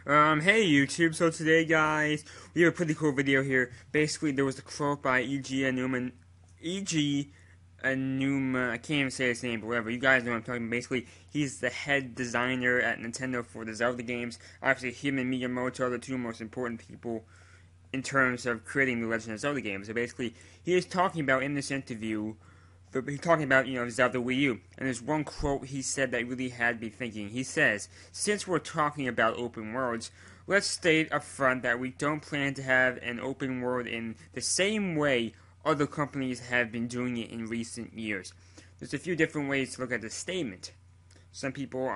Hey YouTube, so today guys, we have a pretty cool video here. Basically, there was a quote by E.G. Anuma, I can't even say his name, but whatever, you guys know what I'm talking about. Basically, he's the head designer at Nintendo for the Zelda games. Obviously, him and Miyamoto are the two most important people in terms of creating the Legend of Zelda games. So basically, he is talking about in this interview, he's talking about, Zelda Wii U. And there's one quote he said that really had me thinking. He says, "Since we're talking about open worlds, let's state up front that we don't plan to have an open world in the same way other companies have been doing it in recent years." There's a few different ways to look at this statement. Some people,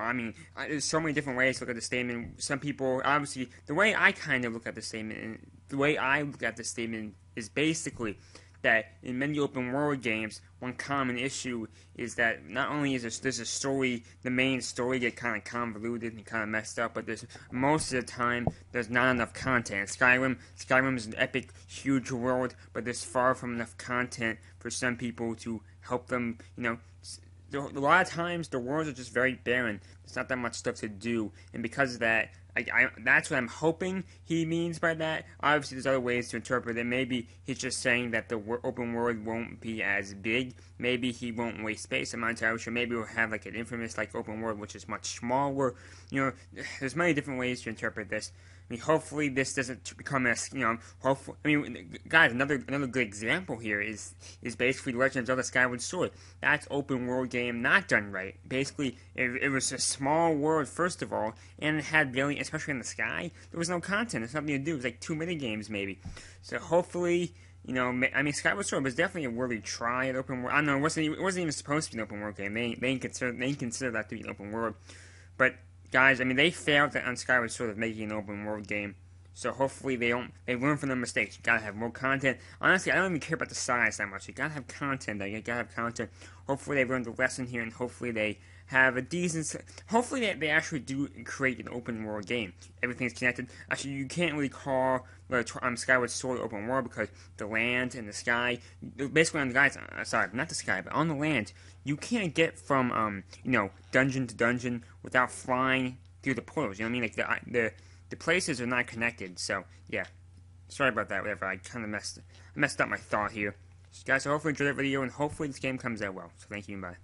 there's so many different ways to look at the statement. Some people, obviously, the way I kind of look at the statement, and the way I look at the statement is basically that in many open world games, one common issue is that not only is there's a story, the main story get kind of convoluted and kind of messed up, but there's most of the time there's not enough content. Skyrim is an epic, huge world, but there's far from enough content for some people to help them. A lot of times the worlds are just very barren. There's not that much stuff to do, and because of that, that's what I'm hoping he means by that. Obviously, there's other ways to interpret it. Maybe he's just saying that the open world won't be as big. Maybe he won't waste space. I'm not entirely sure. Maybe we'll have like an infamous open world, which is much smaller. There's many different ways to interpret this. Hopefully this doesn't become guys, another good example here is basically Legend of Zelda Skyward Sword. That's open world game not done right. Basically, it was a small world first of all, and it had really, especially in the sky, there was no content. There's nothing to do. It was like 2 mini games maybe. So hopefully, Skyward Sword was definitely a worthy try at open world. I don't know, it wasn't even supposed to be an open world game. They didn't consider that to be an open world, but guys, they failed on Skyward Sword of making an open world game. So hopefully they learn from their mistakes. You gotta have more content. Honestly, I don't even care about the size that much. You gotta have content. You gotta have content. Hopefully they learned the lesson here, and hopefully they have a decent. Hopefully they actually do create an open world game. Everything's connected. Actually, you can't really call Skyward Sword open world because the land and the sky. Basically, on the guys, sorry, not the sky, but on the land, you can't get from dungeon to dungeon without flying through the portals. You know what I mean? Like the places are not connected. So yeah, sorry about that. Whatever. I kind of messed up my thought here. So, guys, so hopefully you enjoyed that video, and hopefully this game comes out well. So thank you and bye.